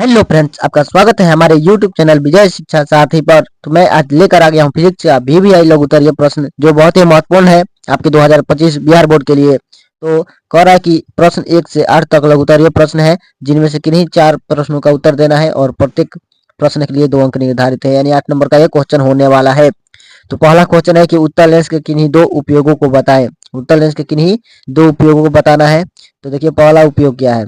Hello friends, आपका स्वागत है हमारे यूट्यूब चैनल विजय शिक्षा साथी पर। तो मैं आज लेकर आ गया हूँ फिजिक्स का VVI लघु उत्तरीय प्रश्न, जो बहुत ही महत्वपूर्ण है आपके 2025 बिहार बोर्ड के लिए। तो कह रहा है कि प्रश्न 1 से 8 तक लघु उत्तरीय प्रश्न है, जिनमें से किन्हीं 4 प्रश्नों का उत्तर देना है और प्रत्येक प्रश्न के लिए 2 अंक निर्धारित है, यानी 8 नंबर का ये क्वेश्चन होने वाला है। तो पहला क्वेश्चन है कि उत्तल लेंस के किन्हीं 2 उपयोगों को बताएं। उत्तल लेंस के किन्हीं 2 उपयोगों को बताना है। तो देखिए, पहला उपयोग क्या है।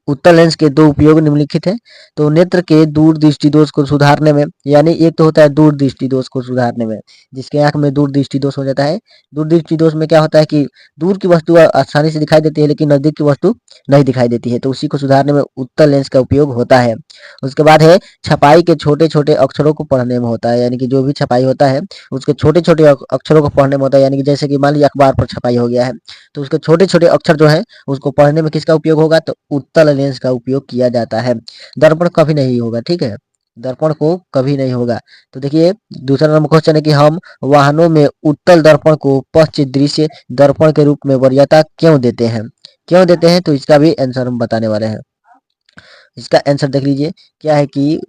उत्तल लेंस के 2 उपयोग निम्नलिखित हैं। तो नेत्र के दूर दृष्टि दोष को सुधारने में, यानी एक तो होता है दूर दृष्टि दोष को सुधारने में, जिसके आंख में दूर दृष्टि दोष हो जाता है। दूर दृष्टि दोष में क्या होता है कि दूर की वस्तु आसानी से दिखाई देती है, लेकिन नजदीक की वस्तु नहीं दिखाई देती है, तो उसी को सुधारने में उत्तल लेंस का उपयोग होता है। उसके बाद है छपाई के छोटे छोटे अक्षरों को पढ़ने में होता है, यानी कि जो भी छपाई होता है उसके छोटे छोटे अक्षरों को पढ़ने में होता है। यानी कि जैसे कि मान लीजिए अखबार पर छपाई हो गया है, तो उसके छोटे छोटे अक्षर जो है उसको पढ़ने में किसका उपयोग होगा, तो उत्तल लेंस का उपयोग किया जाता है। दर्पण कभी नहीं होगा, ठीक है, दर्पण को कभी नहीं होगा। तो देखिए, दूसरा नंबर क्वेश्चन है कि हम वाहनों में उत्तल दर्पण को पश्च दृश्य दर्पण के रूप में वरीयता क्यों देते हैं। क्यों देते हैं, तो इसका भी आंसर हम बताने वाले हैं। इसका आंसर देख लीजिए, क्या है कि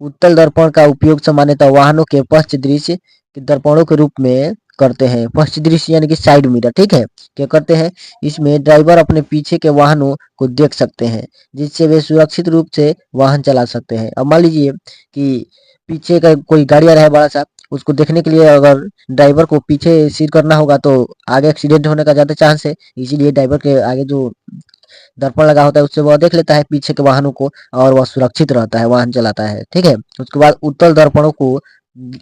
उत्तल दर्पण का उपयोग सामान्यतः वाहनों के पश्च दृश्य के दर्पणों के रूप में करते हैं। पश्च दृश्य यानी कि साइड मिरर, ठीक है, क्या करते हैं। इसमें ड्राइवर अपने पीछे के वाहनों को देख सकते हैं, जिससे वे सुरक्षित रूप से वाहन चला सकते हैं। अब मान लीजिए कि पीछे का कोई गाड़ी आ रहा है बड़ा सा, उसको देखने के लिए अगर ड्राइवर को पीछे स्टीयर करना होगा तो आगे एक्सीडेंट होने का ज्यादा चांस है। इसीलिए ड्राइवर के आगे जो दर्पण लगा होता है उससे वह देख लेता है पीछे के वाहनों को, और वह सुरक्षित रहता है, वाहन चलाता है, ठीक है। उसके बाद उत्तल दर्पणों को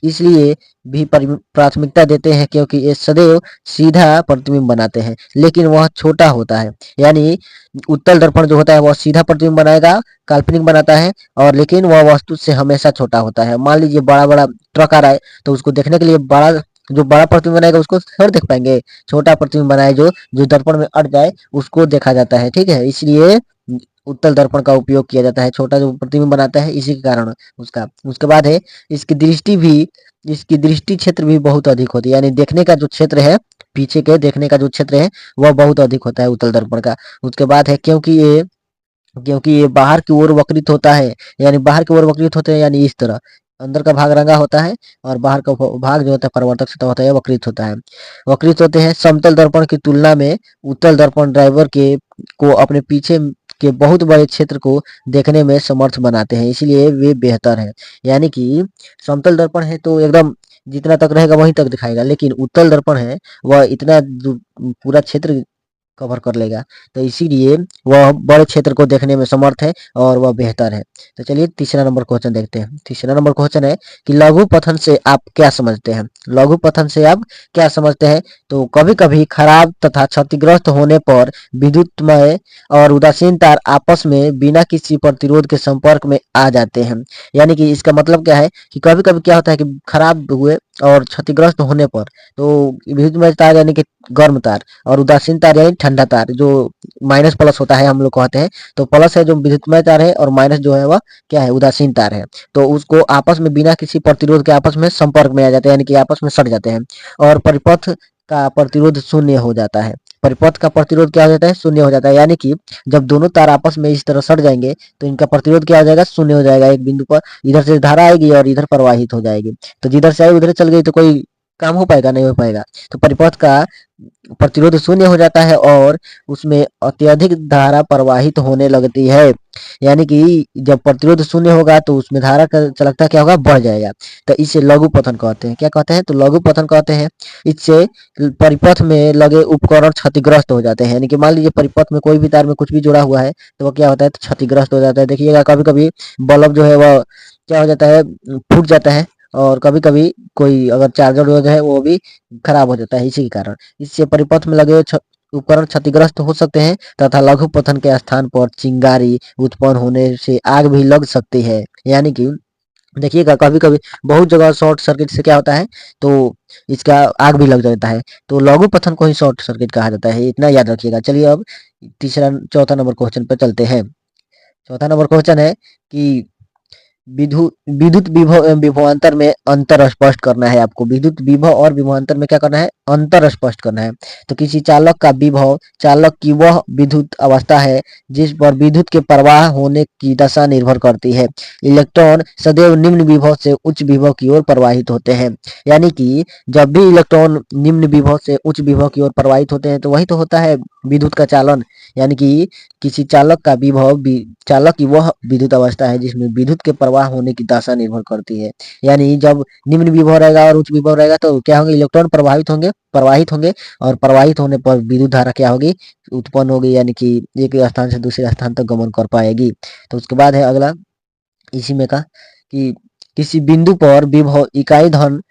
इसलिए भी प्राथमिकता देते हैं क्योंकि ये सदैव सीधा प्रतिबिंब बनाते हैं, लेकिन वह छोटा होता है। यानी उत्तल दर्पण जो होता है वह सीधा प्रतिबिंब बनाएगा, काल्पनिक बनाता है, और लेकिन वह वस्तु से हमेशा छोटा होता है। मान लीजिए बड़ा बड़ा ट्रक आ रहा है, तो उसको देखने के लिए बड़ा, जो बड़ा प्रतिबिंब बनाएगा उसको थोड़ी देख पाएंगे। छोटा प्रतिबिंब बनाए जो जो दर्पण में अट जाए उसको देखा जाता है, ठीक है। इसलिए उत्तल दर्पण का उपयोग किया जाता है, छोटा जो प्रतिबिंब बनाता है इसी के कारण उसका। उसके बाद है इसकी दृष्टि भी, इसकी दृष्टि क्षेत्र भी बहुत अधिक होती है, यानी देखने का जो क्षेत्र है, पीछे के देखने का जो क्षेत्र है वह बहुत अधिक होता है उत्तल दर्पण का। उसके बाद है क्योंकि ये बाहर की ओर वक्रित होता है, यानी बाहर की ओर वक्रित होते हैं, यानी इस तरह अंदर का भाग रंगा होता है और बाहर का भाग जो होता है परावर्तक सतह होता है वक्रित होता है, वक्रित होते हैं। समतल दर्पण की तुलना में उत्तल दर्पण ड्राइवर के को अपने पीछे के बहुत बड़े क्षेत्र को देखने में समर्थ बनाते हैं, इसीलिए वे बेहतर हैं। यानी कि समतल दर्पण है तो एकदम जितना तक रहेगा वहीं तक दिखाएगा, लेकिन उत्तल दर्पण है वह इतना पूरा क्षेत्र कवर कर लेगा, तो इसीलिए वह बड़े क्षेत्र को देखने में समर्थ है और वह बेहतर है। तो चलिए तीसरा नंबर क्वेश्चन देखते हैं। तीसरा नंबर क्वेश्चन है कि लघु पथन से आप क्या समझते हैं। लघु पथन से आप क्या समझते हैं। तो कभी कभी खराब तथा क्षतिग्रस्त होने पर विद्युतमय और उदासीन तार आपस में बिना किसी प्रतिरोध के संपर्क में आ जाते हैं। यानी कि इसका मतलब क्या है कि कभी कभी क्या होता है कि खराब हुए और क्षतिग्रस्त होने पर, तो विद्युतमय तार यानी कि गर्म तार, और उदासीन तार यानी ठंडा तार, जो माइनस प्लस होता है हम लोग कहते हैं। तो प्लस है जो विद्युतमय तार है, और माइनस जो है वह क्या है, उदासीन तार है। तो उसको आपस में बिना किसी प्रतिरोध के आपस में संपर्क में आ जाते हैं, यानी कि आपस में सट जाते हैं, और परिपथ का प्रतिरोध शून्य हो जाता है। परिपथ का प्रतिरोध क्या हो जाता है, शून्य हो जाता है। यानी कि जब दोनों तार आपस में इस तरह सट जाएंगे तो इनका प्रतिरोध क्या हो जाएगा, शून्य हो जाएगा। एक बिंदु पर इधर से धारा आएगी और इधर प्रवाहित हो जाएगी, तो जिधर से आई उधर चल गई तो कोई काम हो पाएगा, नहीं हो पाएगा। तो परिपथ का प्रतिरोध शून्य हो जाता है और उसमें अत्यधिक धारा प्रवाहित होने लगती है। यानी कि जब प्रतिरोध शून्य होगा तो उसमें धारा का चालकता क्या होगा, बढ़ जाएगा। तो इसे लघु पतन कहते हैं। क्या कहते हैं, तो लघु पतन कहते हैं। इससे परिपथ में लगे उपकरण क्षतिग्रस्त हो जाते हैं। यानी कि मान लीजिए परिपथ में कोई भी तार में कुछ भी जुड़ा हुआ है तो वह क्या होता है, तो क्षतिग्रस्त हो जाता है। देखिएगा कभी कभी बल्ब जो है वह क्या हो जाता है, फूट जाता है, और कभी कभी कोई अगर चार्जर जो है वो भी खराब हो जाता है इसी के कारण। इससे परिपथ में लगे उपकरण क्षतिग्रस्त हो सकते हैं तथा लघु पतन के स्थान पर चिंगारी उत्पन्न होने से आग भी लग सकती है। यानी कि देखिएगा कभी कभी बहुत जगह शॉर्ट सर्किट से क्या होता है, तो इसका आग भी लग जाता है। तो लघु पतन को ही शॉर्ट सर्किट कहा जाता है, इतना याद रखिएगा। चलिए अब चौथा नंबर क्वेश्चन पर चलते हैं। चौथा नंबर क्वेश्चन है कि विद्युत विभव एवं विभवांतर में अंतर स्पष्ट करना है आपको। विद्युत विभव और विभवांतर में क्या करना है? अंतर स्पष्ट करना है। तो किसी चालक का विभव चालक की वह विद्युत अवस्था है जिस पर विद्युत के प्रवाह होने की दशा निर्भर करती है। इलेक्ट्रॉन सदैव निम्न विभव से उच्च विभव की ओर प्रवाहित होते हैं। यानी कि जब भी इलेक्ट्रॉन निम्न विभव से उच्च विभव की ओर प्रवाहित होते हैं तो वही तो होता है विद्युत का चालन। यानी कि किसी चालक का विभव चालक की वह विद्युत अवस्था है जिसमें विद्युत के प्रवाह होने की दशा निर्भर करती है। यानी जब निम्न विभव रहेगा और उच्च विभव रहेगा तो क्या होंगे? इलेक्ट्रॉन प्रवाहित होंगे और प्रवाहित होने पर विद्युत धारा क्या होगी? उत्पन्न होगी, यानी कि एक स्थान से दूसरे स्थान तक गमन कर पाएगी। तो उसके बाद है अगला इसी में का कि किसी बिंदु पर विभव इकाई धन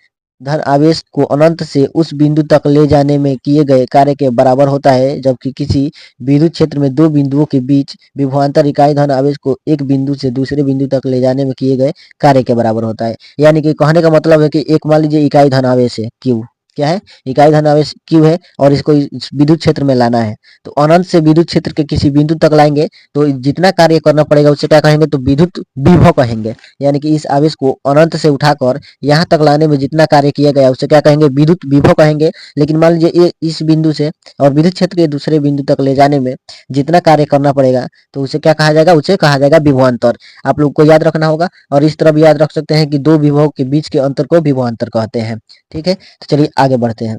धन आवेश को अनंत से उस बिंदु तक ले जाने में किए गए कार्य के बराबर होता है, जबकि किसी विद्युत क्षेत्र में दो बिंदुओं के बीच विभवांतर इकाई धन आवेश को एक बिंदु से दूसरे बिंदु तक ले जाने में किए गए कार्य के बराबर होता है। यानी कि कहने का मतलब है कि एक मान लीजिए इकाई धन आवेश है Q, क्या है? इकाई धन आवेश Q है और इसको इस विद्युत क्षेत्र में लाना है। तो अनंत से विद्युत क्षेत्र के किसी बिंदु तक लाएंगे तो जितना कार्य करना पड़ेगा उसे क्या कहेंगे? तो विद्युत विभव कहेंगे। यानी कि इस आवेश को अनंत से उठाकर यहाँ तक लाने में जितना कार्य किया गया उसे क्या कहेंगे? विद्युत विभव कहेंगे। लेकिन मान लीजिए ये इस बिंदु से और विद्युत क्षेत्र के दूसरे बिंदु तक ले जाने में जितना कार्य करना पड़ेगा तो उसे क्या कहा जाएगा? उसे कहा जाएगा विभवांतर। आप लोग को याद रखना होगा और इस तरह भी याद रख सकते हैं कि दो विभव के बीच के अंतर को विभवांतर कहते हैं। ठीक है, तो चलिए आगे बढ़ते हैं।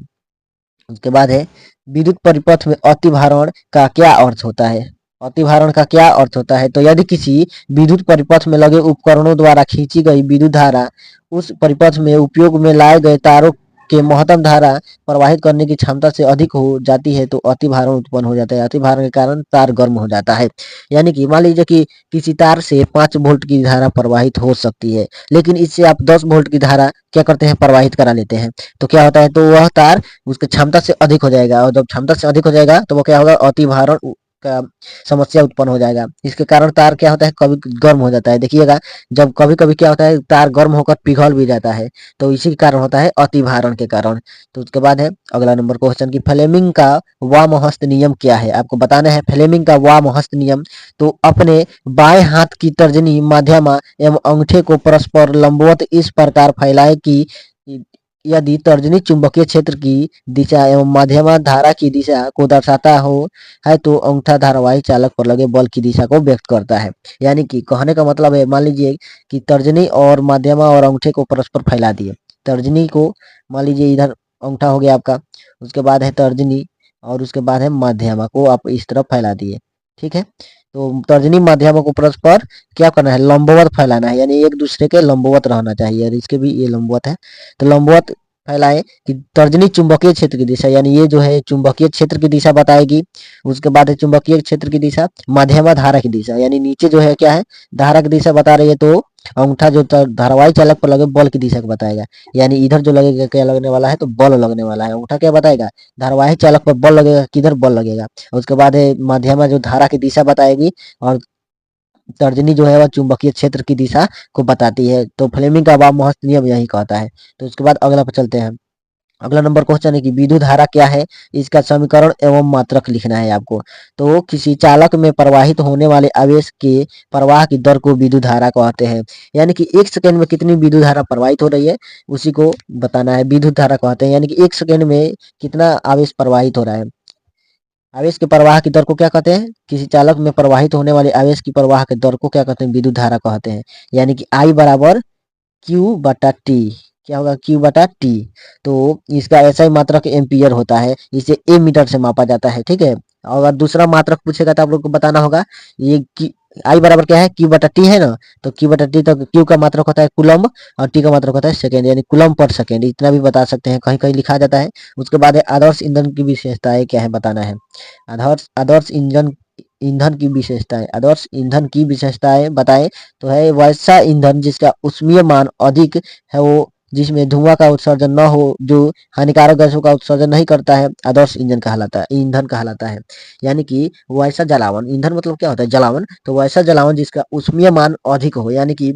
उसके बाद है विद्युत परिपथ में अतिभारण का क्या अर्थ होता है? अतिभारण का क्या अर्थ होता है? तो यदि किसी विद्युत परिपथ में लगे उपकरणों द्वारा खींची गई विद्युत धारा उस परिपथ में उपयोग में लाए गए तारों के महत्तम धारा प्रवाहित करने की क्षमता से अधिक हो जाती है तो अतिभारण उत्पन्न हो जाता है। अतिभारण के कारण तार गर्म हो जाता है। यानी कि मान लीजिए कि किसी तार से 5 वोल्ट की धारा प्रवाहित हो सकती है, लेकिन इससे आप 10 वोल्ट की धारा क्या करते हैं? प्रवाहित करा लेते हैं। तो क्या होता है? तो वह तार उसकी क्षमता से अधिक हो जाएगा और जब क्षमता से अधिक हो जाएगा तो वो क्या होगा? अतिभारण का समस्या उत्पन्न हो जाएगा। इसके कारण तार क्या होता है? कभी गर्म हो जाता है। देखिएगा जब कभी कभी क्या होता है? तार गर्म होकर पिघल भी जाता है, तो इसी के कारण होता है अतिभारण के कारण। तो उसके बाद है अगला नंबर क्वेश्चन की फ्लेमिंग का वामहस्त नियम क्या है? आपको बताना है फ्लेमिंग का वामहस्त नियम। तो अपने बाएं हाथ की तर्जनी माध्यमा एवं अंगूठे को परस्पर लंबवत इस प्रकार फैलाए कि यदि तर्जनी चुंबकीय क्षेत्र की दिशा एवं माध्यमा धारा की दिशा को दर्शाता हो है तो अंगूठा धारावाही चालक पर लगे बल की दिशा को व्यक्त करता है। यानी कि कहने का मतलब है, मान लीजिए कि तर्जनी और माध्यमा और अंगूठे को परस्पर फैला दिए। तर्जनी को मान लीजिए इधर अंगूठा हो गया आपका, उसके बाद है तर्जनी और उसके बाद है माध्यमा को आप इस तरफ फैला दिए। ठीक है, तो तर्जनी माध्यमा को परस्पर क्या करना है? लंबवत फैलाना है, यानी एक दूसरे के लंबवत रहना चाहिए और इसके भी ये लंबवत है। तो लंबवत फैलाए कि तर्जनी चुंबकीय क्षेत्र की दिशा, यानी ये जो है चुंबकीय क्षेत्र की दिशा बताएगी। उसके बाद है चुंबकीय क्षेत्र की दिशा, माध्यमा धारा की दिशा, यानी नीचे जो है क्या है? धारा की दिशा बता रही है, तो अंगूठा जो धारावाही चालक पर लगे बल की दिशा को बताएगा। यानी इधर जो लगेगा क्या लगने वाला है? तो बल लगने वाला है। अंगूठा क्या बताएगा? धारावाही चालक पर बल लगेगा, किधर बल लगेगा। उसके बाद है माध्यमा जो धारा की दिशा बताएगी और तर्जनी जो है वह चुंबकीय क्षेत्र की दिशा को बताती है। तो फ्लेमिंग का वामहस्त नियम यही कहता है। तो उसके बाद अगला पर चलते हैं। अगला नंबर क्वेश्चन है कि विद्युत धारा क्या है? इसका समीकरण एवं मात्रक लिखना है आपको। तो किसी चालक में प्रवाहित होने वाले आवेश के प्रवाह की दर को विद्युत धारा कहते हैं। यानी कि 1 सेकंड में कितनी विद्युत धारा प्रवाहित हो रही है उसी को बताना है, विद्युत धारा कहते हैं। यानी कि 1 सेकंड में कितना आवेश प्रवाहित हो रहा है। आवेश के प्रवाह की दर को क्या कहते हैं? किसी चालक में प्रवाहित होने वाले आवेश की प्रवाह की दर को क्या कहते हैं? विद्युत धारा कहते हैं। यानी कि I बराबर Q/T। क्या होगा? Q/T। तो इसका SI मात्रक एम्पियर होता है, इसे ए मीटर से मापा जाता है। ठीक है, अगर दूसरा मात्रक पूछेगा तो आप लोग को बताना होगा। ये I बराबर क्या है? Q/T है ना, तो Q/T, तो Q का मात्रक होता है कूलम्ब और T का मात्रक होता है सेकेंड, यानी कूलम्ब पर सेकेंड, इतना भी बता सकते हैं, कहीं कहीं लिखा जाता है। उसके बाद है आदर्श ईंधन की विशेषताएं क्या है बताना है। आदर्श आदर्श ईंधन ईंधन की विशेषताएं, आदर्श ईंधन की विशेषताएं बताएं। तो है वैसा ईंधन जिसका ऊष्मीय मान अधिक है, वो जिसमें धुआं का उत्सर्जन न हो, जो हानिकारक गैसों का उत्सर्जन नहीं करता है, आदर्श ईंधन कहलाता है। यानी कि वैसा जलावन, ईंधन मतलब क्या होता है? जलावन। तो वैसा जलावन जिसका ऊष्मीय मान अधिक हो, यानी कि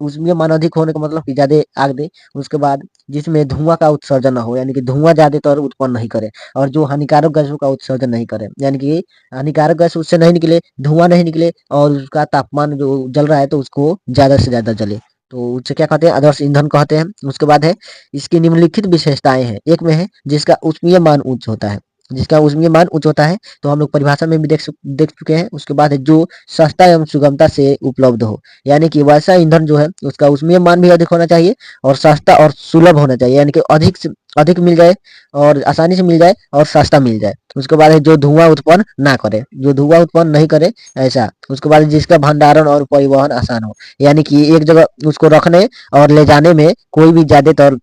ऊष्मीय मान अधिक होने का मतलब कि ज्यादा आग दे। उसके बाद जिसमें धुआं का उत्सर्जन न हो, यानी कि धुआं ज्यादातर उत्पन्न नहीं करे, और जो हानिकारक गैसों का उत्सर्जन नहीं करे, यानी कि हानिकारक गैस उससे नहीं निकले, धुआं नहीं निकले, और उसका तापमान जो जल रहा है तो उसको ज्यादा से ज्यादा जले, तो उसे क्या कहते हैं? आदर्श ईंधन कहते हैं। उसके बाद है, इसकी निम्नलिखित विशेषताएं हैं। एक में है जिसका ऊष्मीय मान उच्च होता है, जिसका ऊष्मीय मान उच्च होता है तो हम लोग परिभाषा में भी देख चुके हैं। उसके बाद है जो सस्ता एवं सुगमता से उपलब्ध हो, यानी कि वैसा ईंधन जो है उसका ऊष्मीय मान भी अधिक होना चाहिए और सस्ता और सुलभ होना चाहिए, यानी कि अधिक से अधिक मिल जाए और आसानी से मिल जाए और सस्ता मिल जाए। उसके बाद है जो धुआं उत्पन्न ना करे, जो धुआं उत्पन्न नहीं करे ऐसा। उसके बाद जिसका भंडारण और परिवहन आसान हो, यानी कि एक जगह उसको रखने और ले जाने में कोई भी ज्यादातर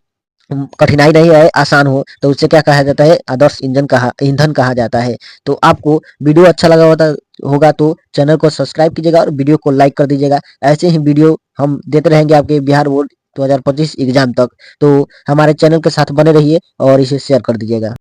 कठिनाई नहीं है, आसान हो, तो उससे क्या कहा जाता है? आदर्श ईंधन कहा जाता है। तो आपको वीडियो अच्छा लगा होगा तो चैनल को सब्सक्राइब कीजिएगा और वीडियो को लाइक कर दीजिएगा। ऐसे ही वीडियो हम देते रहेंगे आपके बिहार बोर्ड 2025 एग्जाम तक। तो हमारे चैनल के साथ बने रहिए और इसे शेयर कर दीजिएगा।